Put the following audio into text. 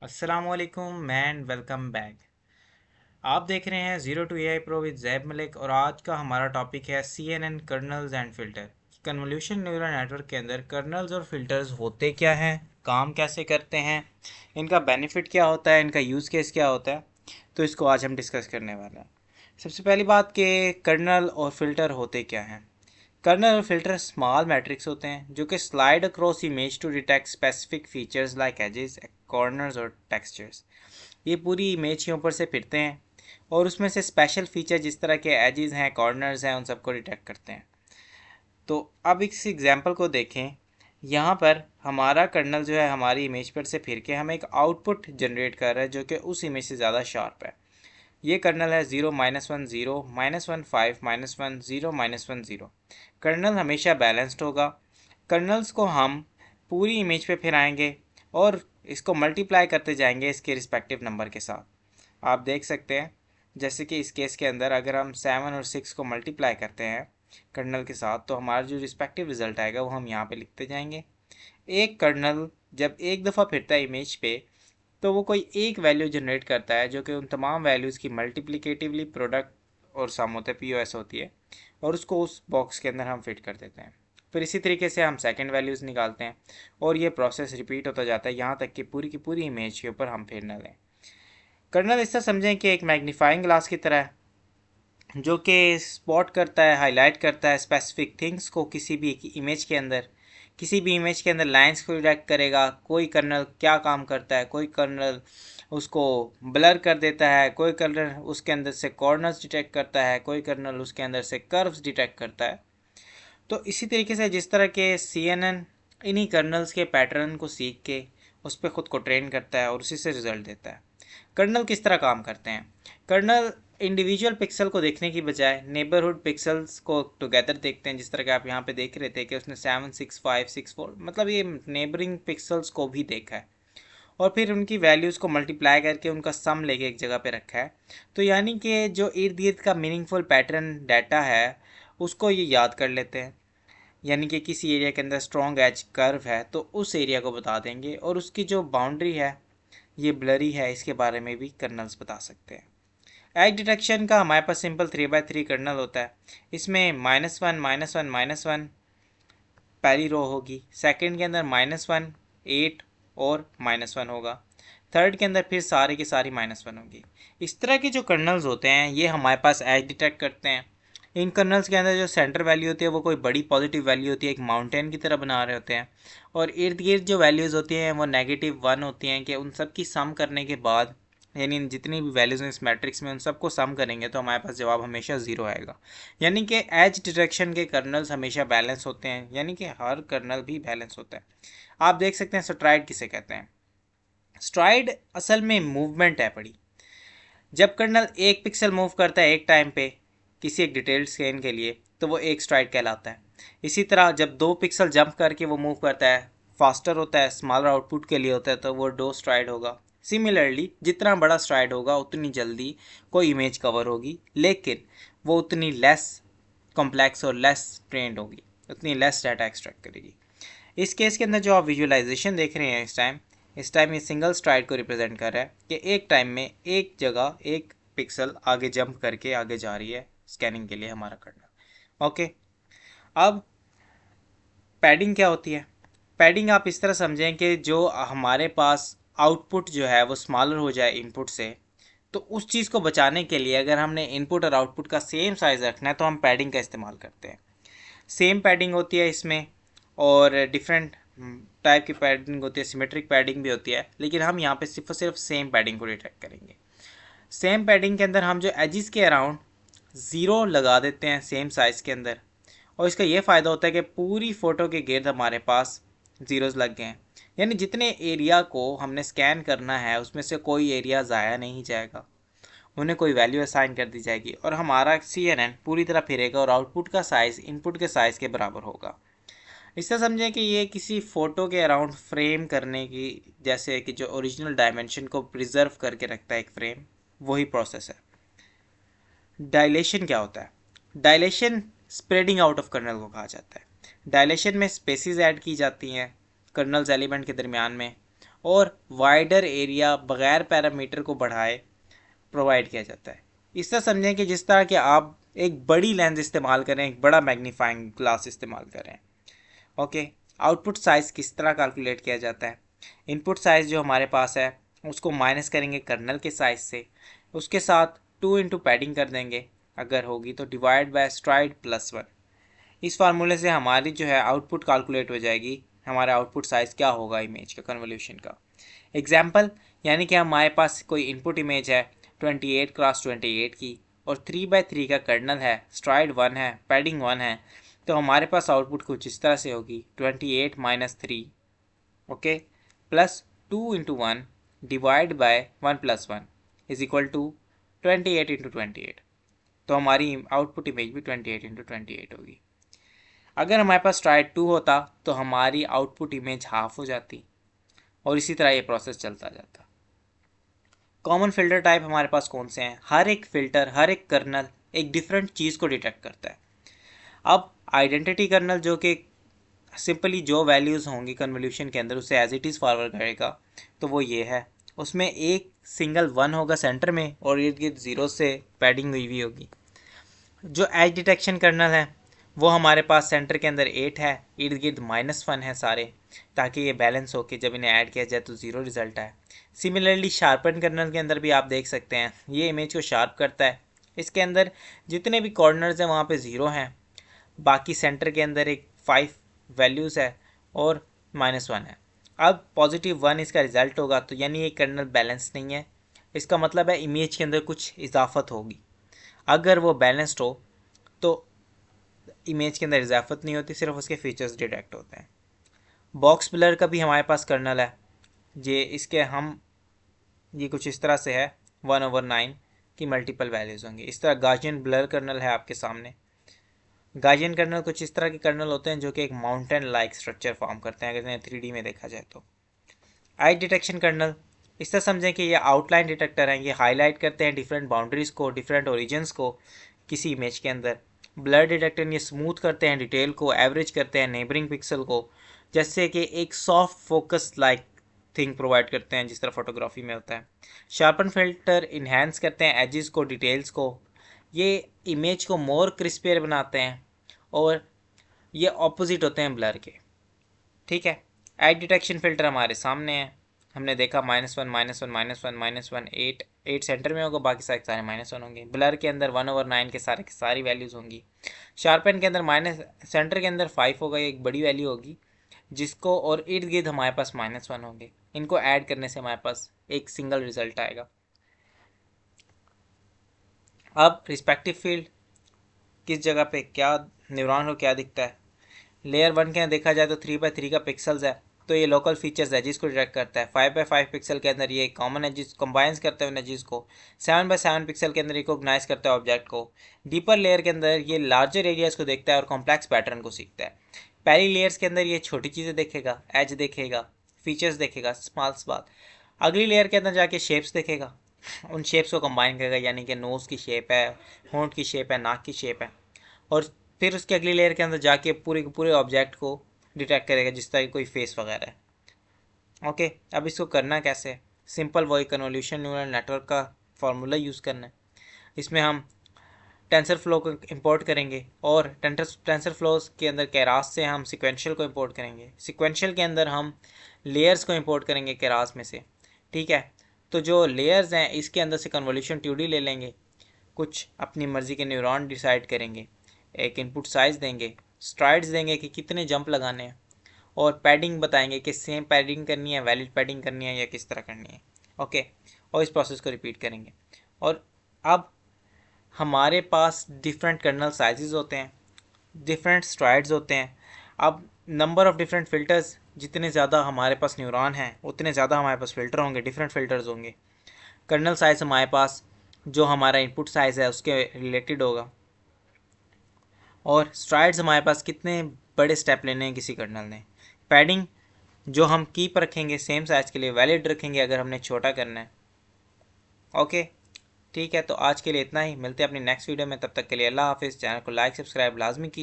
अस्सलामुअलैकुम man, welcome back. आप देख रहे हैं zero to AI pro with Zaib Malik और आज का हमारा टॉपिक है C N N kernels and filter. Convolution neural network के अंदर कर्नल्स और फिल्टर्स होते क्या हैं, काम कैसे करते हैं, इनका बेनिफिट क्या होता है, इनका यूज़ केस क्या होता है, तो इसको आज हम डिस्कस करने वाले हैं। सबसे पहली बात कि कर्नल और फिल्टर होते क्या हैं। कर्नल और फिल्टर स्मॉल मैट्रिक्स होते हैं जो कि slide across image to detect specific features like edges, corners और टेक्सचर्स। ये पूरी इमेज के ऊपर से फिरते हैं और उसमें से स्पेशल फीचर जिस तरह के एजेस हैं, कॉर्नर्स हैं, उन सबको डिटेक्ट करते हैं। तो अब इस एग्जांपल को देखें। यहाँ पर हमारा कर्नल जो है हमारी इमेज पर से फिर के हमें एक आउटपुट जनरेट कर रहा है जो कि उस इमेज से ज़्यादा शार्प है। ये कर्नल है 0 -1 0 -1 5 -1 0 -1 0। कर्नल हमेशा बैलेंस्ड होगा। कर्नल्स को हम पूरी इमेज पे फिराएंगे और इसको मल्टीप्लाई करते जाएंगे इसके रिस्पेक्टिव नंबर के साथ। आप देख सकते हैं जैसे कि इस केस के अंदर अगर हम 7 और 6 को मल्टीप्लाई करते हैं कर्नल के साथ तो हमारा जो रिस्पेक्टिव रिजल्ट आएगा वो हम यहाँ पे लिखते जाएंगे। एक कर्नल जब एक दफ़ा फिरता है इमेज पे तो वो कोई एक वैल्यू जनरेट करता है जो कि उन तमाम वैल्यूज़ की मल्टीप्लिकेटिवली प्रोडक्ट और सम होते पीओएस होती है और उसको उस बॉक्स के अंदर हम फिट कर देते हैं। फिर इसी तरीके से हम सेकंड वैल्यूज़ निकालते हैं और ये प्रोसेस रिपीट होता जाता है यहाँ तक कि पूरी की पूरी इमेज के ऊपर हम फिर न लें। कर्नल इस तरह समझें कि एक मैग्नीफाइंग ग्लास की तरह है जो कि स्पॉट करता है, हाईलाइट करता है स्पेसिफिक थिंग्स को किसी भी इमेज के अंदर। किसी भी इमेज के अंदर लाइंस को डिटेक्ट करेगा, कोई कर्नल क्या काम करता है, कोई कर्नल उसको ब्लर कर देता है, कोई कर्नल उसके अंदर से कॉर्नर्स डिटेक्ट करता है, कोई कर्नल उसके अंदर से कर्व्स डिटेक्ट करता है। तो इसी तरीके से जिस तरह के सी एन एन इन्हीं कर्नल्स के पैटर्न को सीख के उस पर ख़ुद को ट्रेन करता है और उसी से रिजल्ट देता है। कर्नल किस तरह काम करते हैं। कर्नल इंडिविजुअल पिक्सल को देखने की बजाय नेबरहुड पिक्सल्स को टुगेदर देखते हैं। जिस तरह के आप यहाँ पे देख रहे थे कि उसने 7 6 5 6 4 मतलब ये नेबरिंग पिक्सल्स को भी देखा है और फिर उनकी वैल्यूज़ को मल्टीप्लाई करके उनका सम लेके एक जगह पे रखा है। तो यानी कि जो इर्द गिर्द का मीनिंगफुल पैटर्न डाटा है उसको ये याद कर लेते हैं। यानी कि किसी एरिया के अंदर स्ट्रॉन्ग एज कर्व है तो उस एरिया को बता देंगे और उसकी जो बाउंड्री है ये ब्लरी है, इसके बारे में भी कर्नल्स बता सकते हैं। एज डिटेक्शन का हमारे पास सिंपल 3x3 कर्नल होता है। इसमें -1 -1 -1 पहली रो होगी, सेकंड के अंदर -1 8 और -1 होगा, थर्ड के अंदर फिर सारे की सारी -1 होगी। इस तरह के जो कर्नल्स होते हैं ये हमारे पास एज डिटेक्ट करते हैं। इन कर्नल्स के अंदर जो सेंटर वैल्यू होती है वो कोई बड़ी पॉजिटिव वैल्यू होती है, एक माउंटेन की तरह बना रहे होते हैं और इर्द गिर्द जो वैल्यूज़ होती हैं वो -1 होती हैं कि उन सब की सम करने के बाद यानी जितनी भी वैल्यूज़ हैं इस मैट्रिक्स में उन सबको सम करेंगे तो हमारे पास जवाब हमेशा ज़ीरो आएगा। यानी कि एज डिटेक्शन के कर्नल्स हमेशा बैलेंस होते हैं, यानी कि हर कर्नल भी बैलेंस होता है। आप देख सकते हैं स्ट्राइड किसे कहते हैं। स्ट्राइड असल में मूवमेंट है बड़ी। जब कर्नल एक पिक्सल मूव करता है एक टाइम पे किसी एक डिटेल्ड स्कैन के लिए तो वो एक स्ट्राइड कहलाता है। इसी तरह जब 2 पिक्सल जंप करके वो मूव करता है, फास्टर होता है, स्मॉलर आउटपुट के लिए होता है तो वो 2 स्ट्राइड होगा। सिमिलरली जितना बड़ा स्ट्राइड होगा उतनी जल्दी कोई इमेज कवर होगी, लेकिन वो उतनी लेस कॉम्प्लेक्स और लेस ट्रेंड होगी, उतनी लेस डाटा एक्सट्रैक्ट करेगी। इस केस के अंदर जो आप विजुअलाइजेशन देख रहे हैं इस टाइम ये सिंगल स्ट्राइड को रिप्रेजेंट कर रहा है कि एक टाइम में एक जगह एक पिक्सल आगे जंप करके आगे जा रही है स्कैनिंग के लिए हमारा करना। ओके, अब पैडिंग क्या होती है। पैडिंग आप इस तरह समझें कि जो हमारे पास आउटपुट जो है वो स्मॉलर हो जाए इनपुट से, तो उस चीज़ को बचाने के लिए अगर हमने इनपुट और आउटपुट का सेम साइज़ रखना है तो हम पैडिंग का इस्तेमाल करते हैं। सेम पैडिंग होती है इसमें और डिफरेंट टाइप की पैडिंग होती है, सिमेट्रिक पैडिंग भी होती है, लेकिन हम यहाँ पे सिर्फ और सिर्फ सेम पैडिंग को डिटेक्ट करेंगे। सेम पैडिंग के अंदर हम जो एजिस के अराउंड ज़ीरो लगा देते हैं सेम साइज़ के अंदर और इसका ये फ़ायदा होता है कि पूरी फ़ोटो के गिर्द हमारे पास ज़ीरोज़ लग गए हैं। यानी जितने एरिया को हमने स्कैन करना है उसमें से कोई एरिया ज़ाया नहीं जाएगा, उन्हें कोई वैल्यू असाइन कर दी जाएगी और हमारा CNN पूरी तरह फिरेगा और आउटपुट का साइज़ इनपुट के साइज़ के बराबर होगा। इससे समझें कि ये किसी फ़ोटो के अराउंड फ्रेम करने की, जैसे कि जो ओरिजिनल डायमेंशन को प्रिजर्व करके रखता है एक फ्रेम, वही प्रोसेस है। डायलेशन क्या होता है। Dilation spreading out of kernel को कहा जाता है। डायलेशन में स्पेसिस ऐड की जाती हैं कर्नल्स एलिमेंट के दरमियान में और वाइडर एरिया बगैर पैरामीटर को बढ़ाए प्रोवाइड किया जाता है। इस तरह समझें कि जिस तरह कि आप एक बड़ी लेंस इस्तेमाल करें, एक बड़ा मैग्नीफाइंग ग्लास इस्तेमाल करें। ओके, आउटपुट साइज़ किस तरह कैलकुलेट किया जाता है? इनपुट साइज़ जो हमारे पास है उसको माइनस करेंगे कर्नल के साइज़ से, उसके साथ 2 इंटू पैडिंग कर देंगे अगर होगी तो, डिवाइड बाय स्ट्राइड +1। इस फार्मूले से हमारी जो है आउटपुट कैलकुलेट हो जाएगी, हमारा आउटपुट साइज़ क्या होगा इमेज का, कन्वोल्यूशन का। एग्जाम्पल, यानी कि हमारे पास कोई इनपुट इमेज है 28x28 की और 3x3 का कर्नल है, स्ट्राइड 1 है, पैडिंग 1 है, तो हमारे पास आउटपुट कुछ इस तरह से होगी 28 - 3, okay, plus 2 into 1 divide by 1 + 1 is equal to 28 into 28। तो हमारी आउटपुट इमेज भी 28 इंटू 28 होगी। अगर हमारे पास स्ट्राइड 2 होता तो हमारी आउटपुट इमेज हाफ हो जाती और इसी तरह ये प्रोसेस चलता जाता। कॉमन फिल्टर टाइप हमारे पास कौन से हैं? हर एक फ़िल्टर, हर एक कर्नल एक डिफरेंट चीज़ को डिटेक्ट करता है। अब आइडेंटिटी कर्नल जो कि सिंपली जो वैल्यूज़ होंगी कन्वोल्यूशन के अंदर उसे एज इट इज़ फॉरवर्ड करेगा, तो वो ये है। उसमें एक सिंगल 1 होगा सेंटर में और इर्द गिर्द 0 से पैडिंग हुई होगी। जो एज डिटेक्शन कर्नल है वो हमारे पास सेंटर के अंदर 8 है, इर्द गिर्द -1 है सारे, ताकि ये बैलेंस हो के जब इन्हें ऐड किया जाए तो 0 रिजल्ट है। सिमिलरली शार्पन कर्नल के अंदर भी आप देख सकते हैं, ये इमेज को शार्प करता है। इसके अंदर जितने भी कॉर्नर्स हैं वहाँ पे 0 हैं, बाकी सेंटर के अंदर एक 5 वैल्यूज़ है और -1 है। अब +1 इसका रिज़ल्ट होगा, तो यानी ये कर्नल बैलेंस नहीं है। इसका मतलब है इमेज के अंदर कुछ इजाफत होगी। अगर वो बैलेंस्ड हो तो इमेज के अंदर इजाफत नहीं होती, सिर्फ उसके फीचर्स डिटेक्ट होते हैं। बॉक्स ब्लर का भी हमारे पास कर्नल है, ये कुछ इस तरह से है, 1/9 की मल्टीपल वैल्यूज़ होंगी। इस तरह गाजियन ब्लर कर्नल है आपके सामने। गाजियन कर्नल कुछ इस तरह के कर्नल होते हैं जो कि एक माउंटेन लाइक स्ट्रक्चर फॉर्म करते हैं अगर इन्हें 3D में देखा जाए तो। आई डिटेक्शन कर्नल इस तरह समझें कि ये आउटलाइन डिटेक्टर हैं, ये हाईलाइट करते हैं डिफरेंट बाउंड्रीज़ को, डिफरेंट ओरिजिन्स को किसी इमेज के अंदर। ब्लर डिटेक्टर ये स्मूथ करते हैं डिटेल को, एवरेज करते हैं नेबरिंग पिक्सल को, जैसे कि एक soft focus like thing provide करते हैं जिस तरह फोटोग्राफी में होता है। शार्पन फिल्टर इन्हेंस करते हैं एजेस को, डिटेल्स को, ये इमेज को मोर क्रिस्पियर बनाते हैं और ये ऑपोजिट होते हैं ब्लर के। ठीक है, एज डिटेक्शन फ़िल्टर हमारे सामने है, हमने देखा -1 -1 -1 -1 8 सेंटर में होगा, बाकी सारे -1 होंगे। ब्लर के अंदर 1/9 के सारे की सारी वैल्यूज़ होंगी। शार्पन के अंदर माइनस सेंटर के अंदर 5 होगा, ये एक बड़ी वैल्यू होगी जिसको, और इर्द गिर्द हमारे पास -1 होंगे। इनको ऐड करने से हमारे पास एक सिंगल रिजल्ट आएगा। अब रिस्पेक्टिव फील्ड किस जगह पे क्या न्यूरॉन को क्या दिखता है। लेयर 1 के अंदर देखा जाए तो 3x3 का पिक्सल्स है, तो ये लोकल फीचर्स एजिस को डिटेक्ट करता है। 5x5 पिक्सल के अंदर ये कॉमन एजिस कंबाइंस करते हैं एजिस को। 7x7 पिक्सल के अंदर रिकॉग्नाइज करता है ऑब्जेक्ट को। डीपर लेयर के अंदर ये लार्जर एरियाज को देखता है और कॉम्प्लेक्स पैटर्न को सीखता है। पहली लेयर्स के अंदर ये छोटी चीज़ें देखेगा, एज देखेगा, फीचर्स देखेगा, स्मॉल। अगली लेयर के अंदर जाके शेप्स देखेगा, उन शेप्स को कंबाइन करेगा, यानी कि नोज़ की शेप है, होंठ की शेप है, नाक की शेप है, और फिर उसके अगली लेयर के अंदर जाके पूरे के पूरे ऑब्जेक्ट को डिटेक्ट करेगा जिस तरह की कोई फेस वगैरह है। ओके, अब इसको करना कैसे है? सिंपल वही कन्वोल्यूशन न्यूरल नेटवर्क का फार्मूला यूज़ करना है। इसमें हम टेंसर फ्लो को इंपोर्ट करेंगे और टेंसर फ्लोज के अंदर केरास से हम सिक्वेंशियल को इंपोर्ट करेंगे। सिक्वेंशियल के अंदर हम लेयर्स को इंपोर्ट करेंगे केरास में से। ठीक है, तो जो लेयर्स हैं इसके अंदर से कन्वोल्यूशन 2D ले लेंगे, कुछ अपनी मर्ज़ी के न्यूरॉन डिसाइड करेंगे, एक इनपुट साइज़ देंगे, स्ट्राइड्स देंगे कि कितने जंप लगाने हैं, और पैडिंग बताएंगे कि सेम पैडिंग करनी है, वैलिड पैडिंग करनी है या किस तरह करनी है। ओके, और इस प्रोसेस को रिपीट करेंगे। और अब हमारे पास डिफरेंट कर्नल साइजेस होते हैं, डिफरेंट स्ट्राइड्स होते हैं। अब नंबर ऑफ़ डिफरेंट फ़िल्टर्स, जितने ज़्यादा हमारे पास न्यूरॉन हैं उतने ज़्यादा हमारे पास फ़िल्टर होंगे, डिफरेंट फ़िल्टर्स होंगे। कर्नल साइज़ हमारे पास जो हमारा इनपुट साइज़ है उसके रिलेटेड होगा, और स्ट्राइड्स हमारे पास कितने बड़े स्टेप लेने हैं किसी कर्नल ने। पैडिंग जो हम कीप रखेंगे सेम साइज़ के लिए, वैलिड रखेंगे अगर हमने छोटा करना है। ओके, ठीक है, तो आज के लिए इतना ही, मिलते हैं अपनी नेक्स्ट वीडियो में, तब तक के लिए अल्लाह हाफिज़। चैनल को लाइक सब्सक्राइब लाजमी कीजिए।